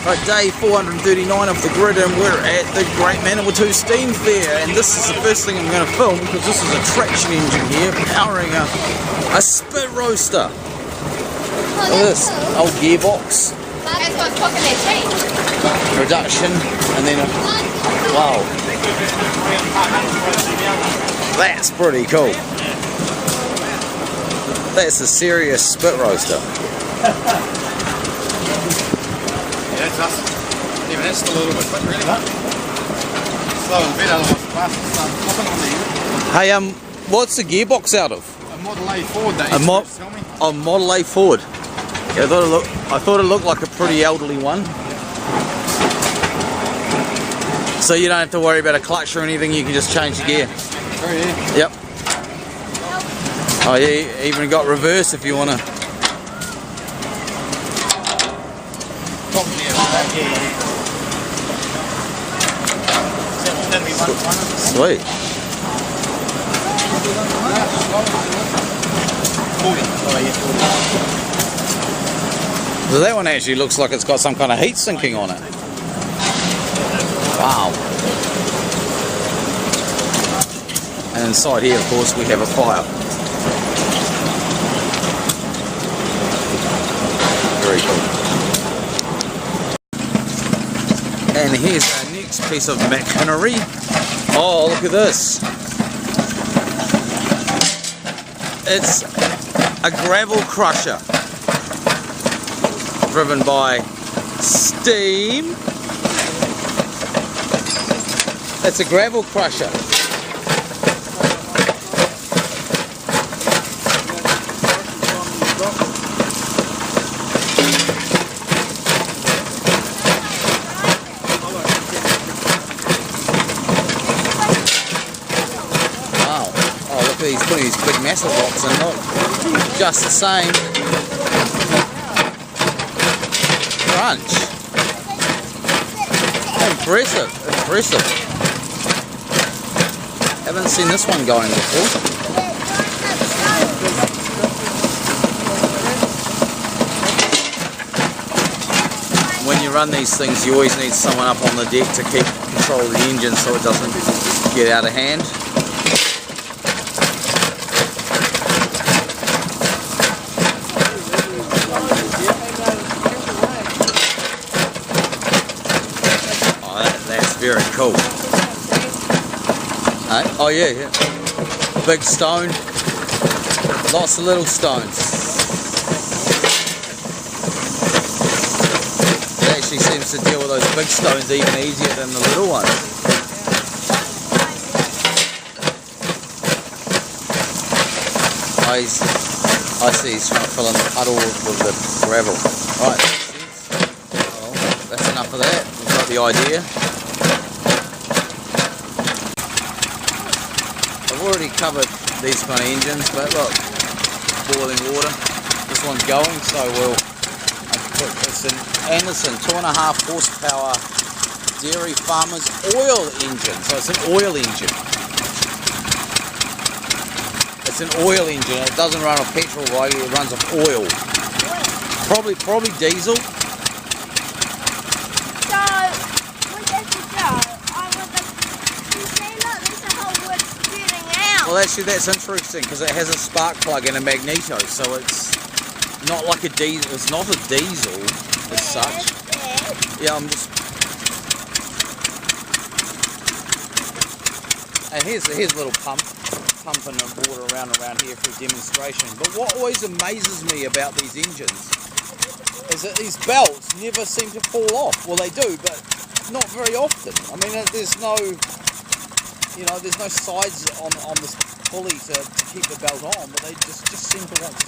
Right, day 439 of the grid, and we're at the Great Manawatu Steam Fair, and this is the first thing I'm going to film because this is a traction engine here powering a spit roaster. Look at this old gearbox. Reduction, and then wow, that's pretty cool. That's a serious spit roaster. Yeah, that's us. Even that's still a little bit quick, really. Slow and bit, otherwise the fast will start flipping on the Hey, unit. what's the gearbox out of? A Model A Ford, that A Model A Ford. Yeah, I thought it looked like a pretty elderly one. So you don't have to worry about a clutch or anything, you can just change the gear. Very easy. Yep. Oh yeah, you even got reverse if you want to. Sweet. So that one actually looks like it's got some kind of heat sinking on it. Wow. And inside here, of course, we have a fire. Very cool. And here's our next piece of machinery. Oh, look at this. It's a gravel crusher driven by steam. It's a gravel crusher. He's putting these big massive rocks in, look, just the same. Crunch. Impressive, impressive. Haven't seen this one going before. When you run these things, you always need someone up on the deck to keep control of the engine so it doesn't get out of hand. Very cool. Hey? Oh yeah, yeah. Big stone. Lots of little stones. It actually seems to deal with those big stones even easier than the little ones. I see he's trying to fill in the puddle with the gravel. Right. Well, that's enough of that. We've got the idea. I've already covered these kind of engines, but look, boiling water. This one's going, so we'll put this in. Anderson 2.5 horsepower dairy farmers oil engine. So it's an oil engine. It's an oil engine. It doesn't run off petrol, right? It runs off oil. Probably diesel. Well, actually, that's interesting because it has a spark plug and a magneto, so it's not like a diesel. It's not a diesel as such. Yeah, I'm just. And here's a little pumping the water around here for a demonstration. But what always amazes me about these engines is that these belts never seem to fall off. Well, they do, but not very often. I mean, there's no. You know, there's no sides on this pulley to keep the belt on, but they just seem to want to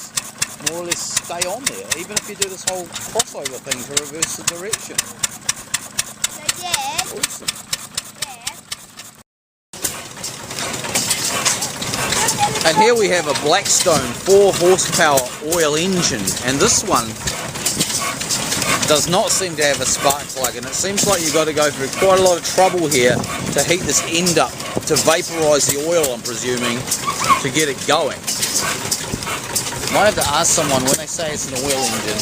more or less stay on there, even if you do this whole crossover thing to reverse the direction. So, Dad. Awesome. Dad. And here we have a Blackstone 4 horsepower oil engine, and this one does not seem to have a spark plug, and it seems like you've got to go through quite a lot of trouble here to heat this end up, to vaporize the oil, I'm presuming, to get it going. Might have to ask someone when they say it's an oil engine.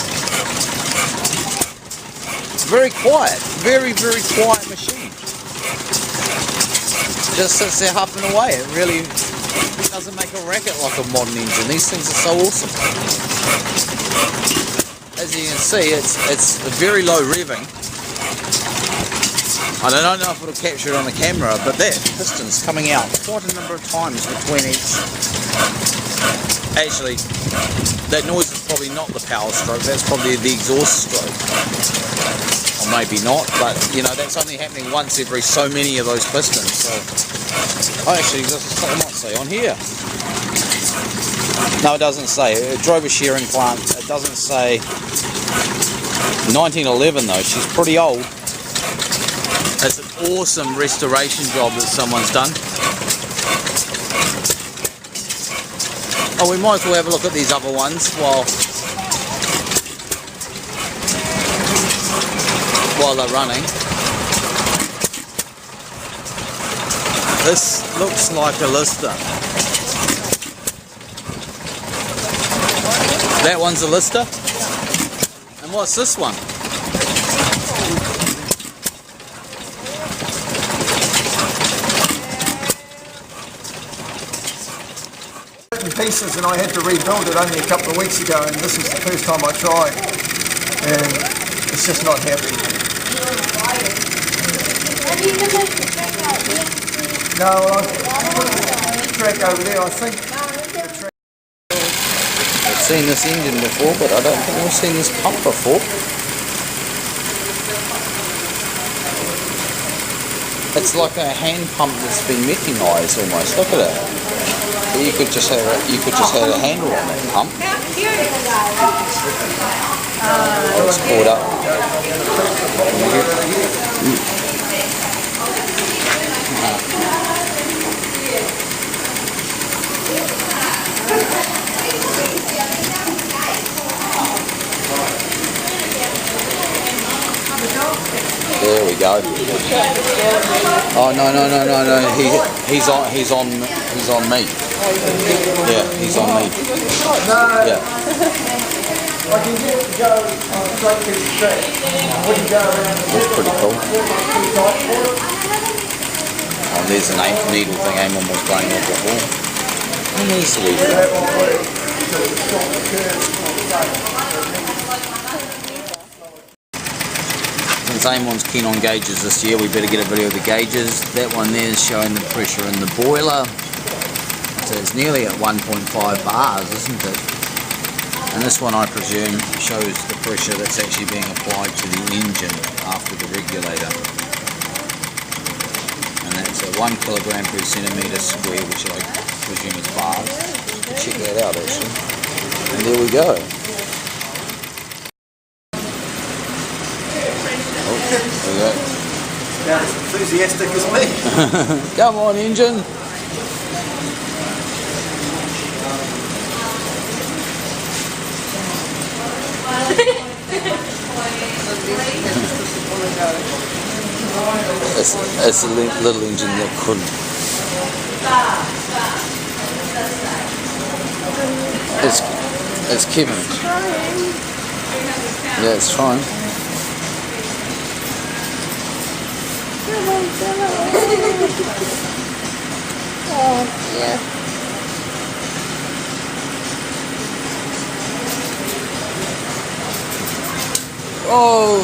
Very quiet, very, very quiet machine. Just sits there huffing away. It really doesn't make a racket like a modern engine. These things are so awesome. As you can see, it's very low revving. I don't know if it'll capture it on the camera, but that piston's coming out quite a number of times between each. Actually, that noise is probably not the power stroke, that's probably the exhaust stroke. Or maybe not, but you know, that's only happening once every so many of those pistons. So, actually, this is what I might say on here. No, it doesn't say. It drove a shearing plant. It doesn't say 1911 though, she's pretty old. It's an awesome restoration job that someone's done. Oh, we might as well have a look at these other ones while they're running. This looks like a Lista. That one's a Lista. And what's this one? Pieces, and I had to rebuild it only a couple of weeks ago, and this is the first time I tried, and it's just not happy. No, I put a track over there, I think. I've seen this engine before, but I don't think I've seen this pump before. It's like a hand pump that's been mechanised almost. Look at it. You could just have a handle on that pump. It's caught up. There we go. Oh no! He's on me. Yeah, he's on me. Yeah. That's pretty cool. Oh, there's an needle thing Amon was playing with before. And there's the lever. Since Amon's keen on gauges this year, we better get a video of the gauges. That one there is showing the pressure in the boiler. So it's nearly at 1.5 bars, isn't it? And this one, I presume, shows the pressure that's actually being applied to the engine after the regulator. And that's at 1 kilogram per centimetre square, which I presume is bars. Check that out, actually. And there we go. Oh, there we go. Not as enthusiastic as me. Come on, engine. It's a little engine that couldn't. It's Kevin. Yeah, it's trying. Oh, yeah. Oh,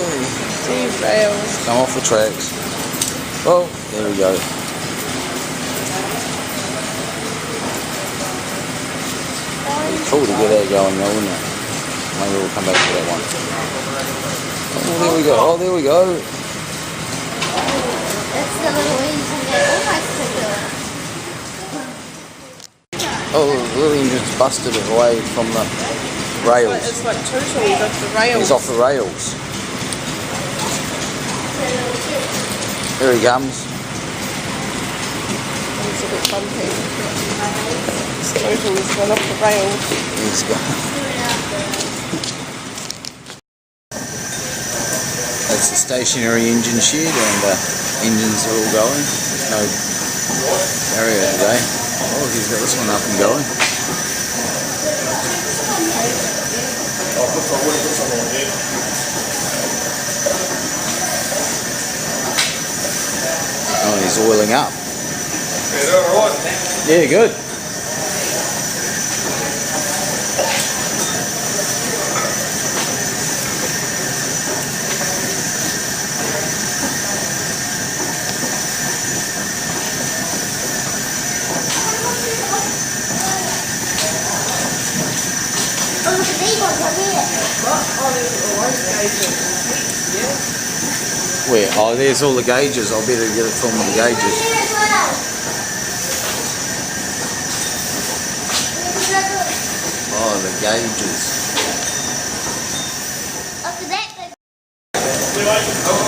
Derails. come off the tracks. Oh, there we go. It's cool to get that going though, isn't it? Maybe we'll come back to that one. Oh, there we go. Oh, there we go. That's the little engine that almost took it. Oh, the little engine's busted it away from the rails. It's like Tutu, he's off the rails. He's off the rails. Here he comes. He's a bit bumpy. Tutu's gone off the rails. He's gone. That's the stationary engine shed, and engines are all going. There's no barrier today. Oh, he's got this one up and going. is oiling up. Yeah, alright. Yeah, good. Where? Oh, there's all the gauges. I'll better get it from the gauges. Oh, the gauges.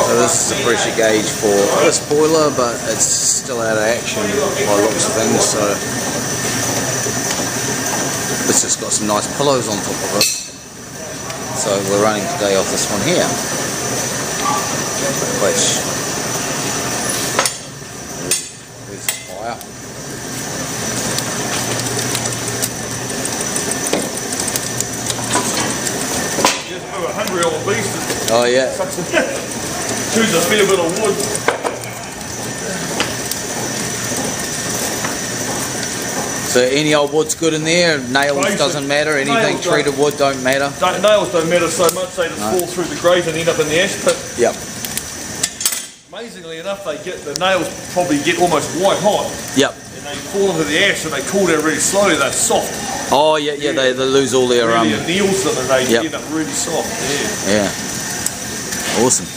So this is a pressure gauge for this boiler, but it's still out of action by looks of things. So this has got some nice pillows on top of it. So we're running today off this one here. Which where's the fire? Just over 100 old beast. Oh yeah. Choose a fair bit of wood. So any old wood's good in there. Nails Basic. doesn't matter. Anything Nails treated wood don't matter. Nails don't matter so much. They just fall through the grate and end up in the ash pit. Yep. Amazingly enough, the nails probably get almost white hot. Yep. And they fall into the ash and they cool down really slowly. They're soft. Oh yeah, yeah. They lose all their Really anneals them and they Yep. end up really soft. Yeah. Awesome.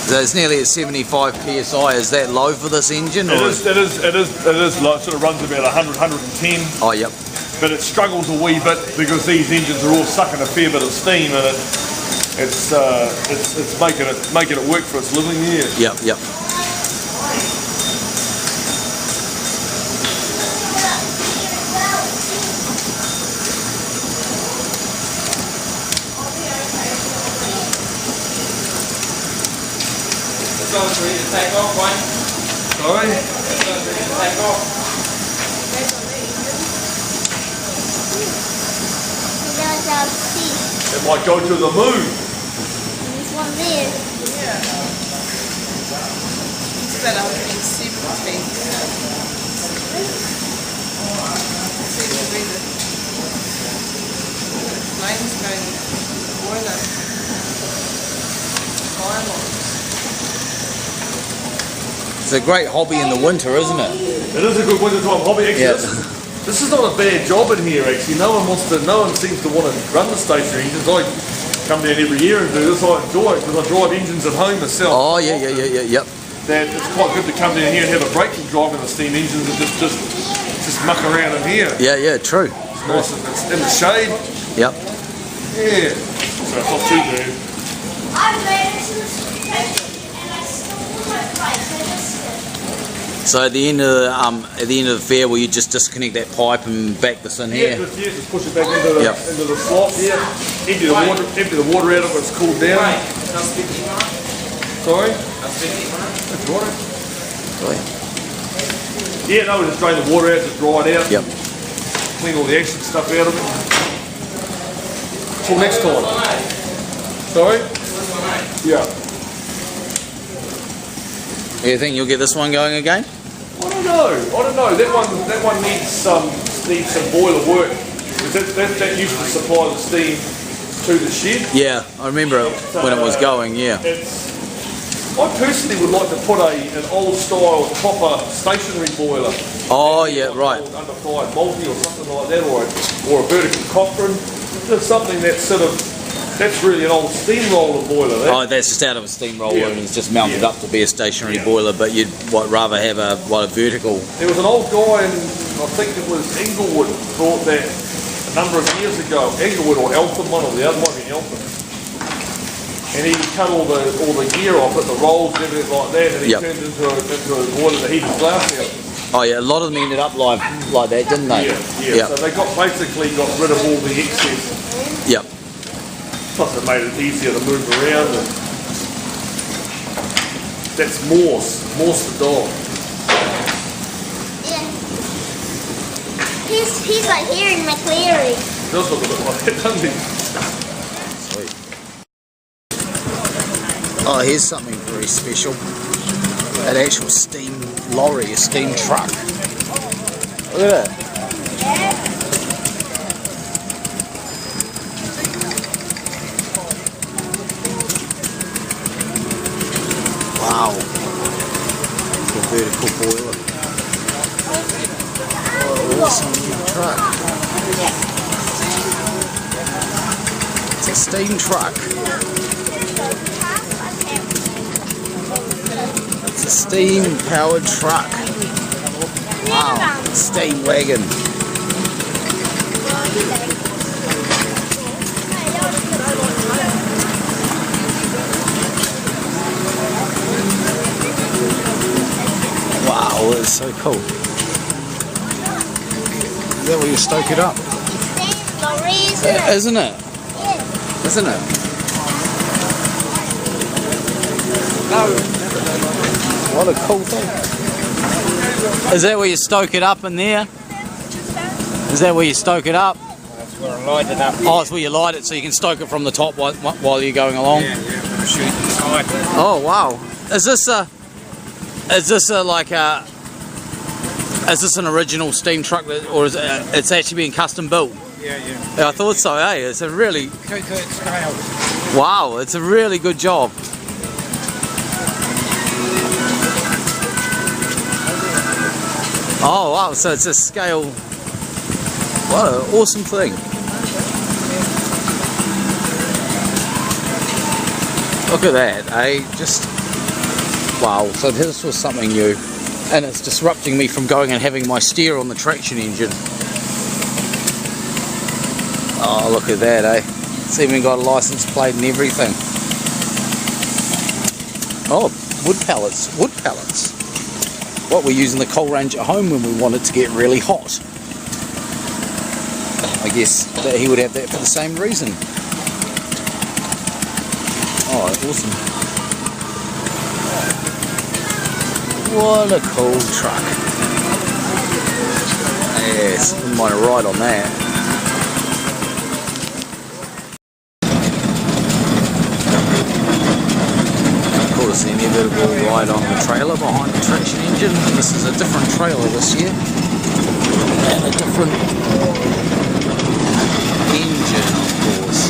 So it's nearly at 75 psi. Is that low for this engine? It is like, sort of runs about 100, 110. Oh, yep. But it struggles a wee bit because these engines are all sucking a fair bit of steam, and it's making it work for its living here. Yep, yep. Take off, Wayne. Sorry? Take off. It might go to the moon. There's one there. Yeah. It's about 170. Seems to be the flames going boiler. Fireworks. It's a great hobby in the winter, isn't it? It is a good wintertime hobby. Actually, Yeah. this is not a bad job in here. Actually, no one seems to want to run the stationary engines. I come down every year and do this. I enjoy it because I drive engines at home myself. Oh, yeah, yep. That it's quite good to come down here and have a break from driving the steam engines and just muck around in here. Yeah, true. It's nice. It's in the shade. Yep. Yeah. So it's not too bad. I ran into the station and I stole my bike. So at the end of the fair, will you just disconnect that pipe and back this in here? Just push it back into the slot here. Empty the water out of it when it's cooled down. Sorry? That's right. Really? Yeah, no, we just drain the water out, just dry it out. Yep. Clean all the acid stuff out of it. Till next time. Sorry? Yeah. You think you'll get this one going again? I don't know. That one needs some boiler work. Because that used to supply the steam to the shed. Yeah, I remember when it was going, yeah. I personally would like to put an old style copper stationary boiler. Oh, yeah, right. Under fired multi or something like that, or a vertical Cochrane. Just something that's really an old steamroller boiler. Oh, that's just out of a steamroller and it's just mounted up to be a stationary boiler, but you'd rather have a vertical. There was an old guy, and I think it was Englewood, brought that a number of years ago. Englewood or Eltham, one or the other, might be Eltham. And he cut all the gear off it, the rolls and everything like that, and he turned it into a boiler that heated glass out. Oh yeah, a lot of them ended up like that, didn't they? Yeah. So they basically got rid of all the excess. Yep. Plus it made it easier to move around, and that's Morse the dog. Yeah. He's like here in McCleary. It does look a bit like that, doesn't he? Sweet. Oh, here's something very special. An actual steam lorry, a steam truck. Look at that. Wow. It's a vertical boiler. Oh, awesome new truck. It's a steam truck. It's a steam powered truck. Wow. Steam wagon. Wow, it's so cool. Is that where you stoke it up? Isn't it? Isn't it? What a cool thing. Is that where you stoke it up in there? Is that where you stoke it up? That's where I light it up. Oh, it's where you light it so you can stoke it from the top while you're going along? Yeah, shoot inside. Oh, wow. Is this an original steam truck or is it's actually being custom built? Yeah. Yeah, I thought so, eh? It's a really... 2/3 scale. Wow, it's a really good job. Oh, wow, so it's a scale... What an awesome thing. Look at that, eh? Just... Wow, so this was something new. And it's disrupting me from going and having my steer on the traction engine. Oh, look at that, eh? It's even got a license plate and everything. Oh, wood pallets. Wood pallets. What, we're using the coal range at home when we want it to get really hot. I guess that he would have that for the same reason. Oh, awesome. What a cool truck. Yes, wouldn't mind a ride on that. Of course, the inevitable ride on the trailer behind the traction engine. This is a different trailer this year. And a different engine, of course.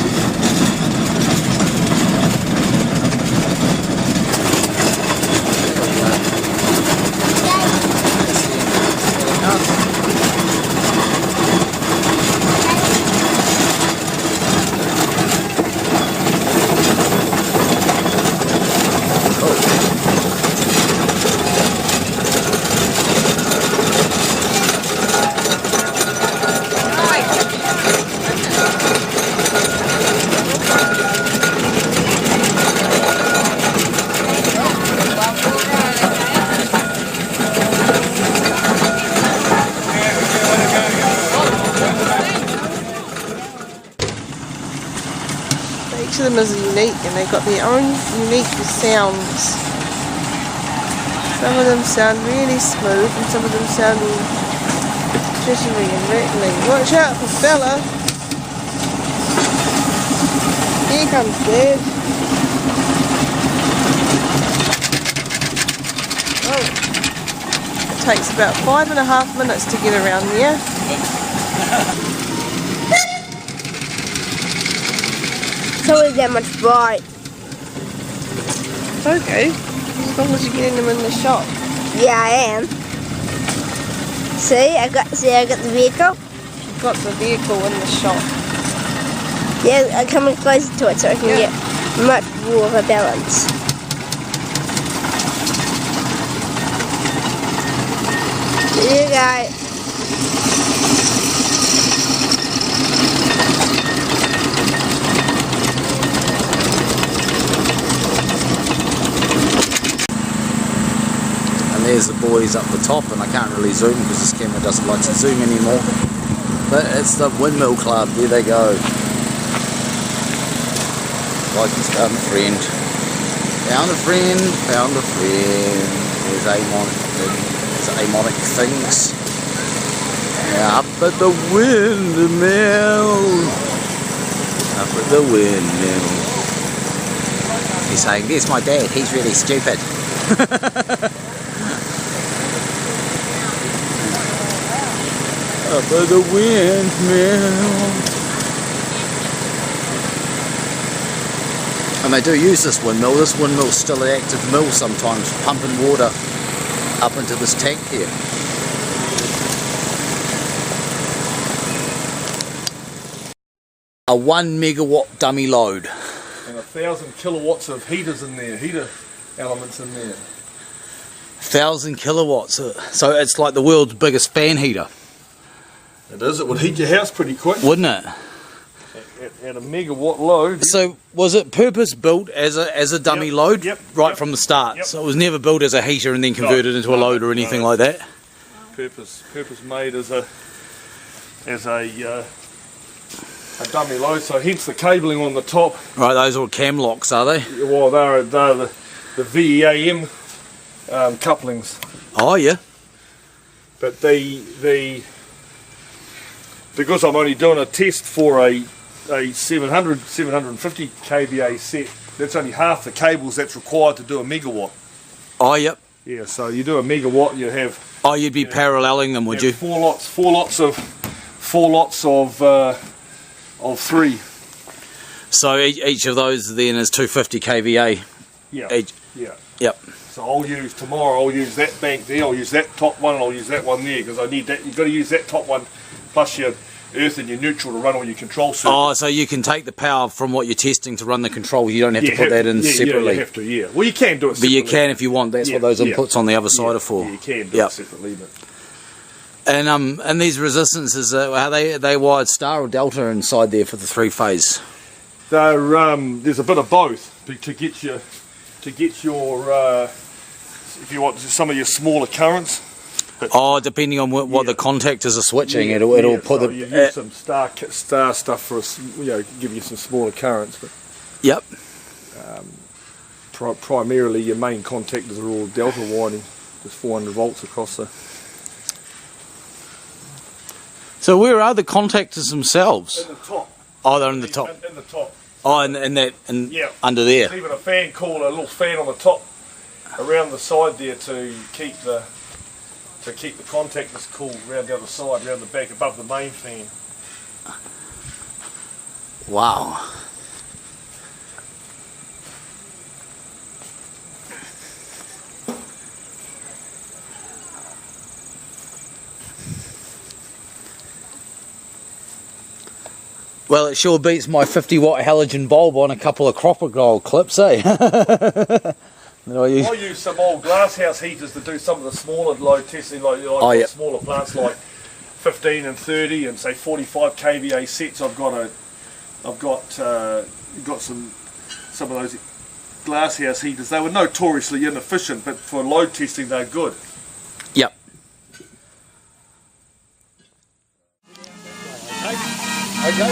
Each of them is unique and they've got their own unique sounds. Some of them sound really smooth and some of them sound all jittery and rattling. Watch out for Bella! Here comes Dad. Oh. It takes about 5.5 minutes to get around here. It's always that much bright. It's okay, as long as you're getting them in the shop. Yeah, I am. See, I got the vehicle. You've got the vehicle in the shop. Yeah, I'm coming closer to it so I can get much more of a balance. There you go. There's the boys up the top, and I can't really zoom because this camera doesn't like to zoom anymore. But it's the Windmill Club, there they go. Vikings found a friend. Found a friend, found a friend. There's Amonic things. Up at the windmill. Up at the windmill. He's saying, there's my dad, he's really stupid. Up at the windmill. And they do use this windmill. This windmill's still an active mill sometimes, pumping water up into this tank here. A 1 megawatt dummy load. And 1,000 kilowatts of heaters in there, heater elements in there. 1,000 kilowatts. So it's like the world's biggest fan heater. It is. It would heat your house pretty quick. Wouldn't it? At a megawatt load. So was it purpose built as a dummy load? Right from the start. So it was never built as a heater and then converted into a load or anything like that. Purpose made as a dummy load. So hence the cabling on the top. Right, those are cam locks, are they? Well, they're the VEAM couplings. Oh yeah. But because I'm only doing a test for a 750 kVA set, that's only half the cables that's required to do a megawatt. Oh, yep. Yeah, so you do a megawatt, you have. Oh, you'd be paralleling them, would you? Four lots of 3. So each of those then is 250 kVA. Yeah. Each. Yeah. Yep. So I'll use that bank there. I'll use that top one, and I'll use that one there because I need that. You've got to use that top one plus your earth and your neutral to run all your control circuits. Oh, so you can take the power from what you're testing to run the control. You don't have to put that in separately. Yeah, you have to. Yeah. Well, you can do it separately. But you can if you want. That's what those inputs on the other side are for. Yeah, you can do it separately. But. And these resistances, are they wired star or delta inside there for the 3-phase? There's a bit of both to get your if you want some of your smaller currents. Oh, depending on what the contactors are switching, it'll put so the. You use some star stuff for give you some smaller currents. But, yep. Primarily, your main contactors are all delta winding, just 400 volts across the. So where are the contactors themselves? In the top. Oh, they're in the top. In the top. Oh, and under there. There's even a fan cooler, a little fan on the top, around the side there to keep the contactors cool around the other side, around the back, above the main fan. Wow. Well, it sure beats my 50-watt halogen bulb on a couple of crocodile clips, eh? I use some old glasshouse heaters to do some of the smaller load testing, like smaller plants like 15 and 30 and say 45 kVA sets. I've got some of those glasshouse heaters. They were notoriously inefficient, but for load testing they're good. Yep. Okay.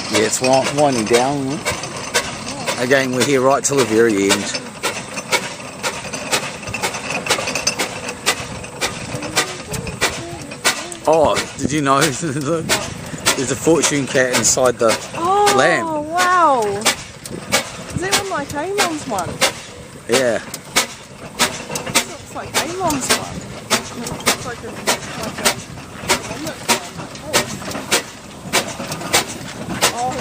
Yeah, it's winding down. Again, we're here right till the very end. Oh, did you know there's a fortune cat inside the lamp? Oh, wow. Is that one like Amon's one? Yeah. This looks like Amon's one. It looks like a Oh,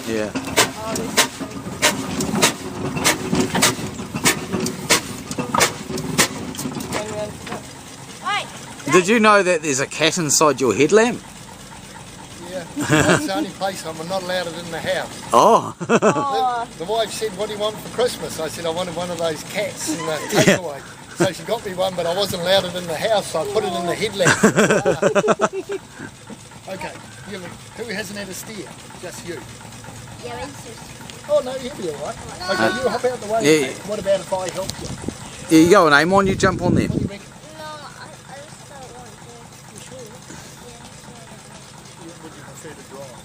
Yeah. Did you know that there's a cat inside your headlamp? Yeah, that's the only place I'm not allowed it in the house. Oh. The wife said, what do you want for Christmas? I said, I wanted one of those cats in the takeaway. So she got me one, but I wasn't allowed it in the house, so I put it in the headlamp. Okay, who hasn't had a steer? Just you. Yeah, it's just... Oh no, you'll be alright. Okay, you hop out the way. Yeah. What about if I help you? There you go, and Amon, you jump on there. What do you reckon? No, I just don't want to. You sure? Would you prefer to drive?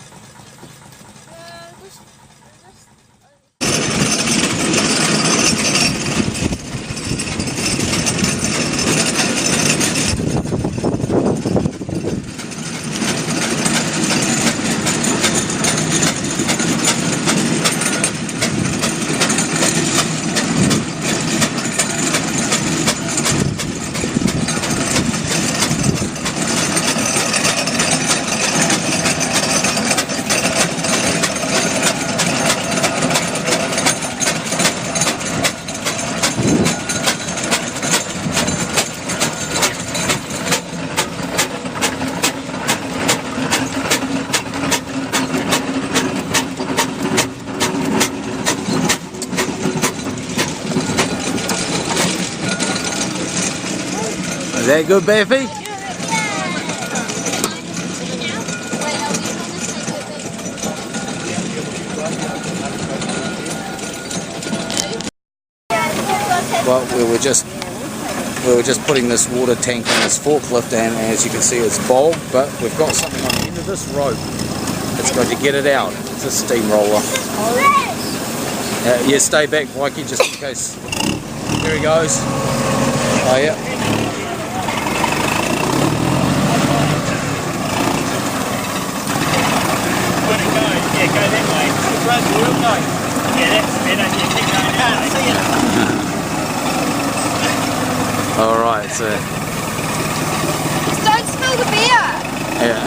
Is that good, Baffy? Well, we were just putting this water tank on this forklift, and as you can see it's bogged, but we've got something on the end of this rope. It's going to get it out. It's a steamroller. Yeah, stay back, Mikey, just in case. There he goes. Oh yeah. Yeah, go that way. The road will go. Yeah, that's better. Yeah, keep going down. See ya. Alright, so... Just don't spill the beer! Yeah.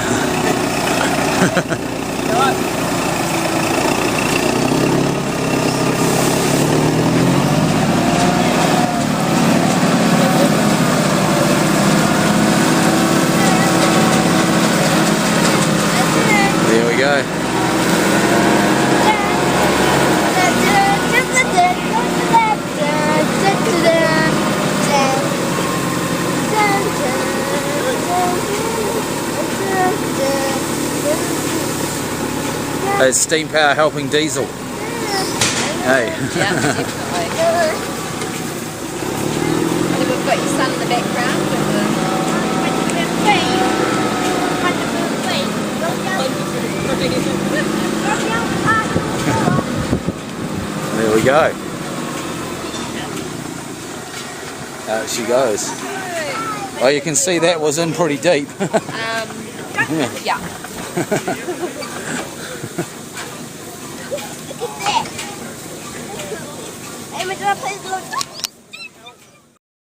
There we go. It's steam power helping diesel. Hey. Yeah, definitely. And then we've got your son in the background with There we go. Out she goes. Oh, you can see that was in pretty deep. yeah. Emma, do I please look?